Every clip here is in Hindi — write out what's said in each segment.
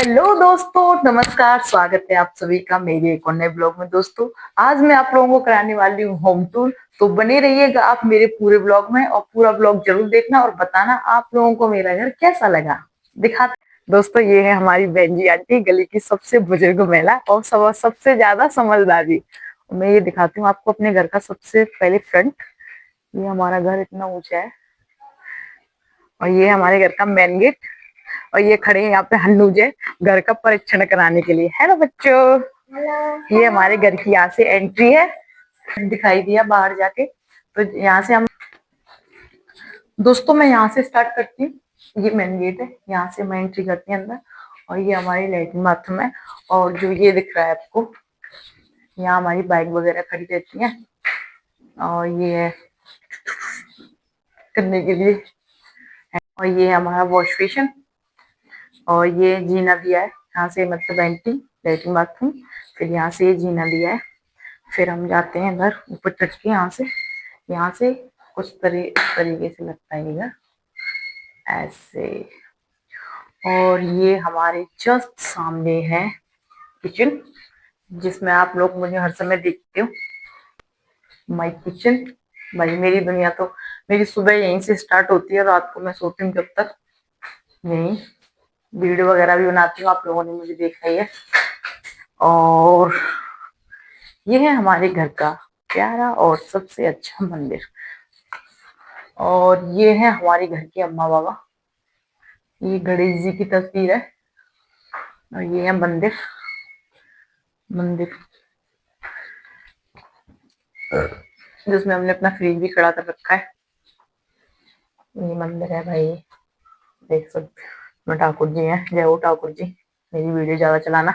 हेलो दोस्तों, नमस्कार। स्वागत है आप सभी का मेरे एक और नए ब्लॉग में। दोस्तों, आज मैं आप लोगों को कराने वाली हूँ होम टूर। तो बने रहिएगा आप मेरे पूरे ब्लॉग में और पूरा ब्लॉग जरूर देखना और बताना आप लोगों को मेरा घर कैसा लगा। दिखाते दोस्तों, ये है हमारी बहन जी आंटी, गली की सबसे बुजुर्ग महिला और सबसे ज्यादा समझदार भी। मैं ये दिखाती हूँ आपको अपने घर का सबसे पहले फ्रंट। ये हमारा घर इतना ऊंचा है और ये हमारे घर का मेन गेट। और ये खड़े हैं यहाँ पे हन्नू जी घर का परीक्षण कराने के लिए। हेलो बच्चों। ये हमारे घर की यहाँ से एंट्री है। दिखाई दिया बाहर जाके, तो यहाँ से हम दोस्तों मैं यहाँ से स्टार्ट करती हूँ। ये मेन गेट है, यहाँ से मैं एंट्री करती हूँ अंदर। और ये हमारी लैट्रिन बाथरूम है। और जो ये दिख रहा है आपको, यहाँ हमारी बाइक वगैरह खड़ी रहती है। और ये है करने के लिए। और ये हमारा वॉश बेसिन। और ये जीना दिया है यहाँ से, मतलब एंट्री लैट्रिन बाथरूम। फिर यहाँ से ये जीना दिया है। फिर हम जाते हैं घर ऊपर चढ़ के। यहाँ से कुछ तरीके से लगता है ये घर ऐसे। और ये हमारे जस्ट सामने है किचन, जिसमें आप लोग मुझे हर समय देखते हो। माय किचन भाई, मेरी दुनिया तो मेरी सुबह यहीं से स्टार्ट होती है। रात को मैं सोती हूँ जब तक यहीं, वीडियो वगैरह भी बनाती हूँ, आप लोगों ने मुझे देखा ही है। और ये है हमारे घर का प्यारा और सबसे अच्छा मंदिर। और ये है हमारे घर के अम्मा बाबा। ये गणेश जी की तस्वीर है। और ये है मंदिर मंदिर जिसमें हमने अपना फ्रिज भी खड़ा कर रखा है। ये मंदिर है भाई, देख सकते हो। ठाकुर जी हैं, जय हो ठाकुर जी। मेरी वीडियो ज्यादा चलाना।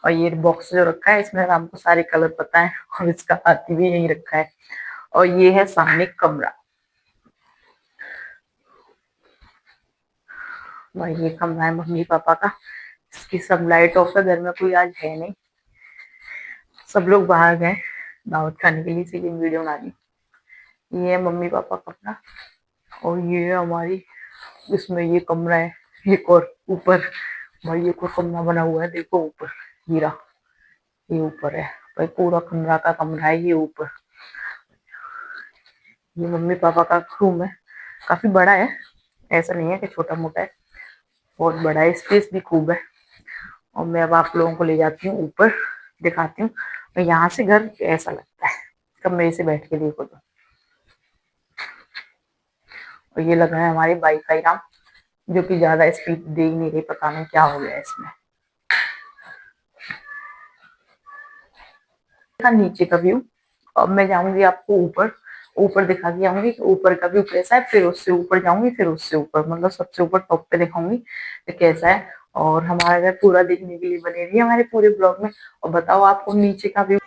और ये बॉक्स जो रखा है, इसमें हमको सारे कलर पता है और इसका हाथी भी यही रखा है। और ये है सामने कमरा भाई। ये कमरा है मम्मी पापा का। इसकी सब लाइट ऑफ है, घर में कोई आज है नहीं, सब लोग बाहर गए दावत खाने के लिए, इसीलिए वीडियो बना दी। ये है मम्मी पापा का कमरा। और ये है हमारी, इसमें ये कमरा है। एक और ऊपर भाई, एक और कमरा बना हुआ है, देखो ऊपर हीरा। ये ऊपर है भाई, पूरा कमरा का कमरा है ये ऊपर। ये मम्मी पापा का रूम है, काफी बड़ा है, ऐसा नहीं है कि छोटा मोटा है, बहुत बड़ा है, स्पेस भी खूब है। और मैं अब आप लोगों को ले जाती हूँ ऊपर, दिखाती हूँ और यहाँ से घर ऐसा लगता है कमरे से बैठ के देखो तो। और ये लग रहा है हमारे वाईफाई राम, जो कि ज्यादा स्पीड दे ही नहीं रही, पता नहीं क्या हो गया इसमें। नीचे का व्यू। अब मैं जाऊंगी आपको ऊपर, ऊपर दिखा के आऊंगी कि ऊपर का व्यू कैसा है। फिर उससे ऊपर जाऊंगी, फिर उससे ऊपर, मतलब सबसे ऊपर टॉप पे दिखाऊंगी कि कैसा है। और हमारा घर पूरा देखने के लिए बने रही हमारे पूरे ब्लॉग में। और बताओ आपको नीचे का व्यू।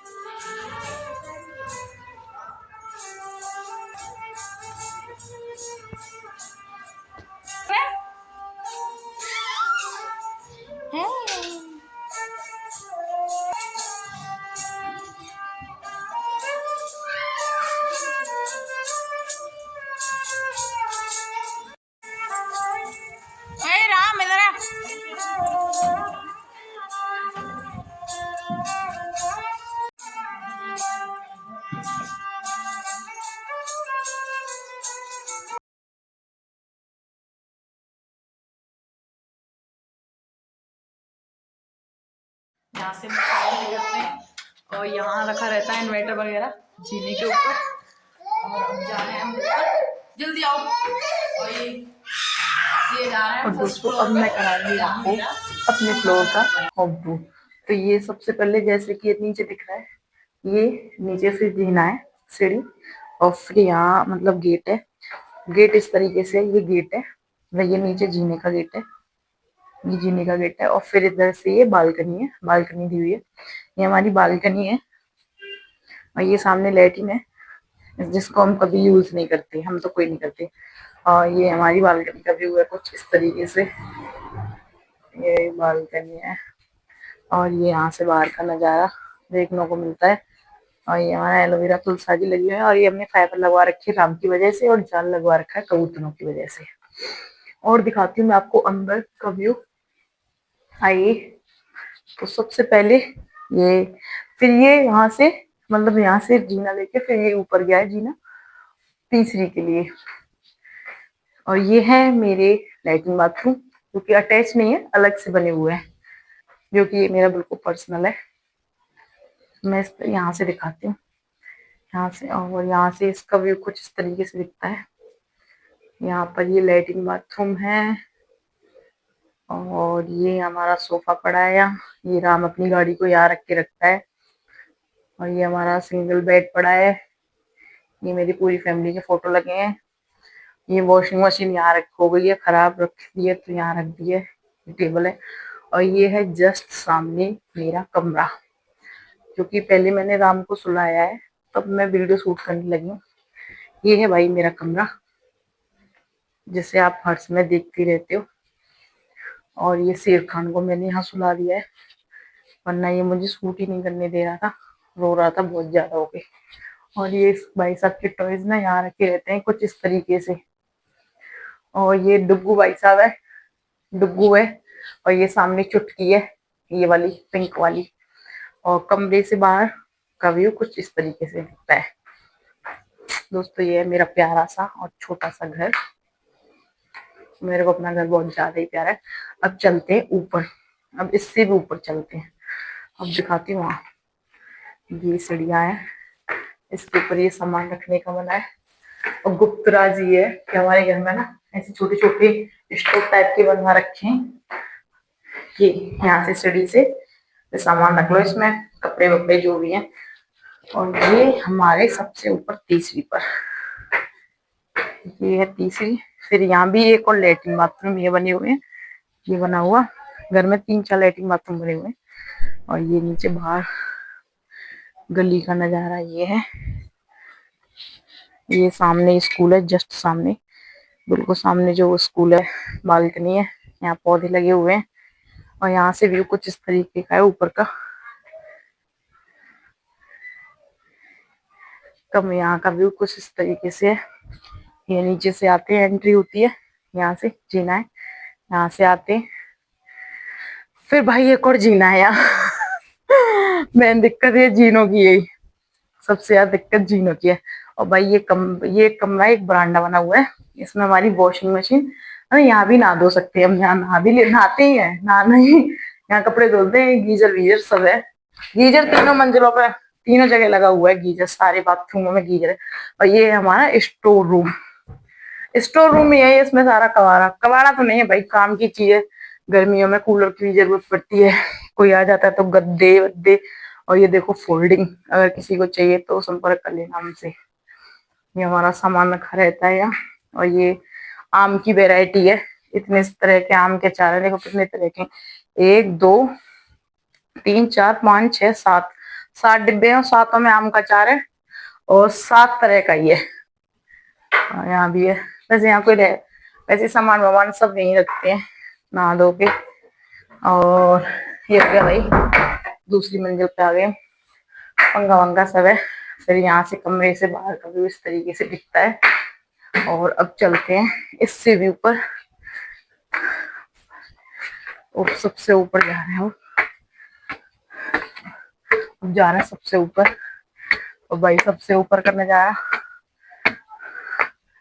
यहाँ से करते हैं और यहाँ रखा रहता है इन्वर्टर वगैरह जीने के ऊपर। और अब जा रहे हैं हम ऊपर, जल्दी आओ। और ये जा रहे हैं। और दोस्तों, अब मैं कराऊंगी आपको अपने फ्लोर का होम टूर। तो ये सबसे पहले, जैसे कि ये नीचे दिख रहा है, ये नीचे से जीना है सीढ़ी। और फिर यहाँ मतलब गेट है। गेट इस तरीके से, ये गेट है, ये नीचे जीने का गेट है, ये जीने का गेट है। और फिर इधर से ये बालकनी है, बालकनी दी हुई है, ये हमारी बालकनी है। और ये सामने लैट्रिन है, जिसको हम कभी यूज नहीं करते, हम तो कोई नहीं करते। और ये हमारी बालकनी का व्यू है कुछ इस तरीके से, ये बालकनी है। और ये यहाँ से बाहर का नजारा देखने को मिलता है। और ये हमारा एलोवेरा तुलसाजी लगी हुई है। और ये हमने फाइबर लगवा रखी है राम की वजह से, और जाल लगवा रखा है कबूतरों की वजह से। और दिखाती हूँ मैं आपको अंदर का व्यू। आइए। तो सबसे पहले ये, फिर ये यहाँ से, मतलब यहाँ से जीना लेके फिर ये ऊपर गया है जीना तीसरी के लिए। और ये है मेरे लैट्रिन बाथरूम, जो कि अटैच नहीं है, अलग से बने हुए हैं, जो कि ये मेरा बिल्कुल पर्सनल है। मैं यहाँ से दिखाती हूँ, यहाँ से, और यहाँ से इसका व्यू कुछ इस तरीके से दिखता है। यहाँ पर ये लैट्रिन बाथरूम है, और ये हमारा सोफा पड़ा है यहाँ। ये राम अपनी गाड़ी को यहाँ रख के रखता है। और ये हमारा सिंगल बेड पड़ा है। ये मेरी पूरी फैमिली के फोटो लगे हैं। ये वॉशिंग मशीन यहाँ रख हो गई है खराब, रख दी है तो यहाँ रख दी है, टेबल है। और ये है जस्ट सामने मेरा कमरा, क्योंकि पहले मैंने राम को सुलाया है तब मैं वीडियो शूट करने लगी हूँ। ये है भाई मेरा कमरा, जिसे आप हर समय देखते रहते हो। और ये शेर खान को मैंने यहाँ सुला दिया है, वरना ये मुझे शूट ही नहीं करने दे रहा था, रो रहा था बहुत ज्यादा हो गई। और ये भाई साहब के टॉयज ना यहाँ रखे रहते हैं कुछ इस तरीके से। और ये डुग्गू भाई साहब है, डुग्गू है। और ये सामने चुटकी है, ये वाली पिंक वाली। और कमरे से बाहर का व्यू कुछ इस तरीके से दिखता है। दोस्तों ये है मेरा प्यारा सा और छोटा सा घर। मेरे को अपना घर बहुत ज्यादा ही प्यारा है। अब चलते हैं ऊपर, अब इससे भी ऊपर चलते हैं, अब दिखाती हूँ। वहाँ ये सीढ़ियाँ है, इसके ऊपर ये सामान रखने का बना है। और गुप्त राज ये है कि हमारे घर में ना ऐसे छोटे छोटे स्टोव टाइप के बनवा रखे हैं। ये यहाँ से सीढ़ी से सामान रख लो, इसमें कपड़े वपड़े जो भी हैं। और ये हमारे सबसे ऊपर तीसरी पर, ये है तीसरी। फिर यहाँ भी एक और लेटरिन बाथरूम ये बने हुए हैं, ये बना हुआ। घर में 3-4 लेटरिन बाथरूम बने हुए हैं। और ये नीचे बाहर गली का नजारा ये है। ये सामने स्कूल है, जस्ट सामने, बिल्कुल सामने जो स्कूल है, बालकनी है, यहाँ पौधे लगे हुए हैं। और यहाँ से व्यू कुछ इस तरीके का है ऊपर का। कम यहाँ का व्यू कुछ इस तरीके से है। ये नीचे से आते हैं, एंट्री होती है, यहाँ से जीना है, यहाँ से आते हैं। फिर भाई एक और जीना है यहाँ। मेन दिक्कत है जीनों की, यही सबसे ज्यादा दिक्कत जीनों की है। और भाई ये कमरा एक बरांडा बना हुआ है, इसमें हमारी वॉशिंग मशीन, यहाँ भी नहा धो सकते हैं हम, यहाँ नहाते ही है, नहाना ही, यहाँ कपड़े धोते हैं। गीजर वीजर सब है, गीजर तीनों मंजिलों पे, तीनों जगह लगा हुआ है गीजर, सारे बाथरूमों में गीजर है। और ये है हमारा स्टोर रूम, स्टोर रूम ही है, इसमें सारा कबाड़ा कबाड़ा तो नहीं है भाई, काम की चीज है। गर्मियों में कूलर की जरूरत पड़ती है, कोई आ जाता है तो गद्दे वद्दे। और ये देखो फोल्डिंग, अगर किसी को चाहिए तो संपर्क कर लेना हमसे। ये हमारा सामान रखा रहता है यहाँ। और ये आम की वेराइटी है, इतने तरह के आम के अचार है, देखो कितने तरह के, 1 2 3 4 5 6 7, 7 डिब्बे हैं, 7 में आम का अचार है। और 7 तरह का ही है। यहाँ भी है, वैसे यहाँ कोई वैसे सामान वामान सब यहीं रखते हैं नहा धो के। और ये हो गया भाई, दूसरी मंजिल पे आ गए, पंखा वंखा सब है। फिर यहाँ से कमरे से बाहर का व्यू इस तरीके से दिखता है। और अब चलते हैं इससे भी ऊपर, और सबसे ऊपर जा रहे हैं, अब जा रहे हैं सबसे ऊपर। और भाई सबसे ऊपर का नजारा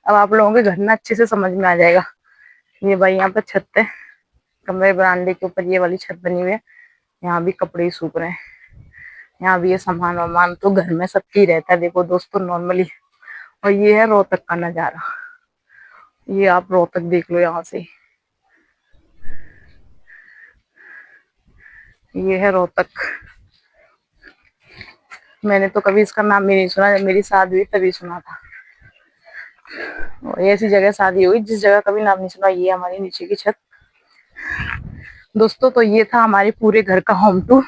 अब आप लोगों के घर में अच्छे से समझ में आ जाएगा। ये भाई यहाँ पर छत है, कमरे बरामदे के ऊपर ये वाली छत बनी हुई है, यहाँ भी कपड़े सूख रहे हैं। यहाँ भी ये सामान वामान तो घर में सबकी रहता है, देखो दोस्तों नॉर्मली। और ये है रोहतक का नजारा, ये आप रोहतक देख लो यहाँ से, ये है रोहतक। मैंने तो कभी इसका नाम भी नहीं सुना, जब मेरी शादी हुई तभी सुना था। और ऐसी जगह शादी हुई जिस जगह कभी नाम नहीं सुना। ये हमारी नीचे की छत। दोस्तों तो ये था हमारे पूरे घर का होम टूर।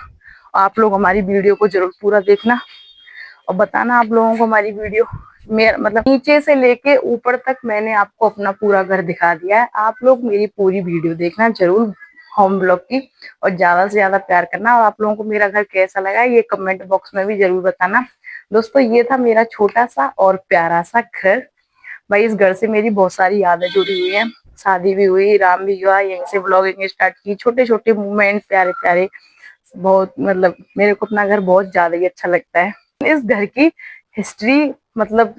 आप लोग हमारी वीडियो को जरूर पूरा देखना और बताना आप लोगों को हमारी वीडियो, मेरा मतलब नीचे से लेके ऊपर तक मैंने आपको अपना पूरा घर दिखा दिया है। आप लोग मेरी पूरी वीडियो देखना जरूर, होम ब्लॉग की, और ज्यादा से ज्यादा प्यार करना। और आप लोगों को मेरा घर कैसा लगा ये कमेंट बॉक्स में भी जरूर बताना। दोस्तों ये था मेरा छोटा सा और प्यारा सा घर। भाई इस घर से मेरी बहुत सारी यादें जुड़ी हुई है, शादी भी हुई, राम भी हुआ, यहीं से ब्लॉगिंग स्टार्ट की। छोटे छोटे मूवमेंट प्यारे प्यारे, बहुत मतलब मेरे को अपना घर बहुत ज्यादा ही अच्छा लगता है। इस घर की हिस्ट्री मतलब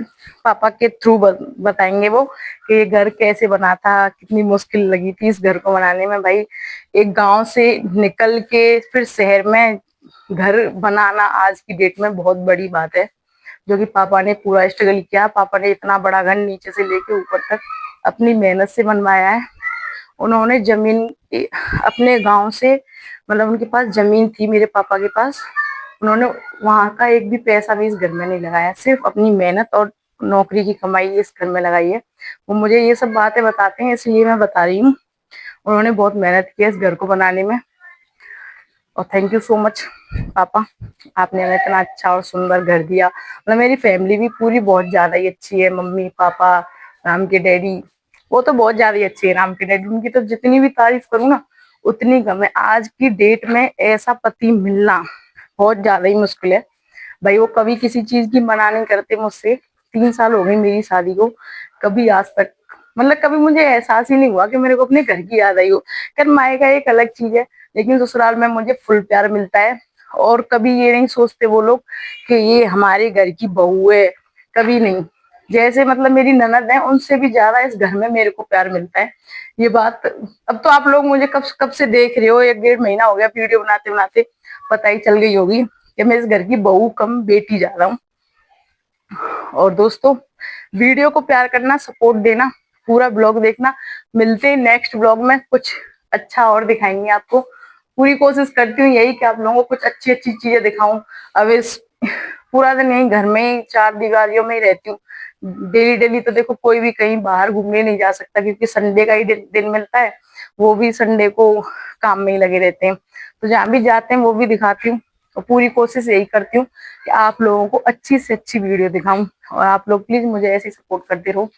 पापा के थ्रू बताएंगे वो कि ये घर कैसे बना था, कितनी मुश्किल लगी थी इस घर को बनाने में। भाई एक गांव से निकल के फिर शहर में घर बनाना आज की डेट में बहुत बड़ी बात है, जो कि पापा ने पूरा स्ट्रगल किया। पापा ने इतना बड़ा घर नीचे से लेके ऊपर तक अपनी मेहनत से बनवाया है। उन्होंने जमीन अपने गांव से मतलब उनके पास जमीन थी मेरे पापा के पास, उन्होंने वहां का एक भी पैसा भी इस घर में नहीं लगाया, सिर्फ अपनी मेहनत और नौकरी की कमाई इस घर में लगाई है। वो मुझे ये सब बातें बताते हैं इसलिए मैं बता रही हूँ। उन्होंने बहुत मेहनत की इस घर को बनाने में। और थैंक यू सो मच पापा, आपने हमें इतना अच्छा और सुंदर घर दिया। मतलब मेरी फैमिली भी पूरी बहुत ज्यादा ही अच्छी है। मम्मी पापा, राम के डैडी, वो तो बहुत ज्यादा ही अच्छी है। राम के डैडी, उनकी तो जितनी भी तारीफ करूँ ना उतनी कम है। आज की डेट में ऐसा पति मिलना बहुत ज्यादा ही मुश्किल है। भाई वो कभी किसी चीज की मना नहीं करते मुझसे। 3 साल हो गए मेरी शादी को, कभी आज तक मतलब कभी मुझे एहसास ही नहीं हुआ कि मेरे को अपने घर की याद आई हो। खैर मायका एक अलग चीज है, लेकिन ससुराल में मुझे फुल प्यार मिलता है। और कभी ये नहीं सोचते वो लोग कि ये हमारे घर की बहू है, कभी नहीं। जैसे मतलब मेरी ननद है उनसे भी ज्यादा इस घर में मेरे को प्यार मिलता है। ये बात अब तो आप लोग मुझे कब कब से देख रहे हो, 1 डेढ़ महीना हो गया वीडियो बनाते बनाते, पता ही चल गई होगी कि मैं इस घर की बहू कम बेटी जा रहा हूँ। और दोस्तों वीडियो को प्यार करना, सपोर्ट देना, पूरा ब्लॉग देखना। मिलते हैं नेक्स्ट ब्लॉग में, कुछ अच्छा और दिखाएंगे आपको। पूरी कोशिश करती हूँ यही कि आप लोगों को कुछ अच्छी अच्छी चीजें दिखाऊं। अब इस पूरा दिन यही घर में ही 4 दीवारियों में ही रहती हूँ। डेली डेली तो देखो कोई भी कहीं बाहर घूमने नहीं जा सकता, क्योंकि संडे का ही दिन मिलता है, वो भी संडे को काम में ही लगे रहते हैं। तो जहाँ भी जाते हैं वो भी दिखाती हूँ। और पूरी कोशिश यही करती हूँ कि आप लोगों को अच्छी से अच्छी वीडियो दिखाऊं। और आप लोग प्लीज मुझे ऐसे सपोर्ट करते रहो।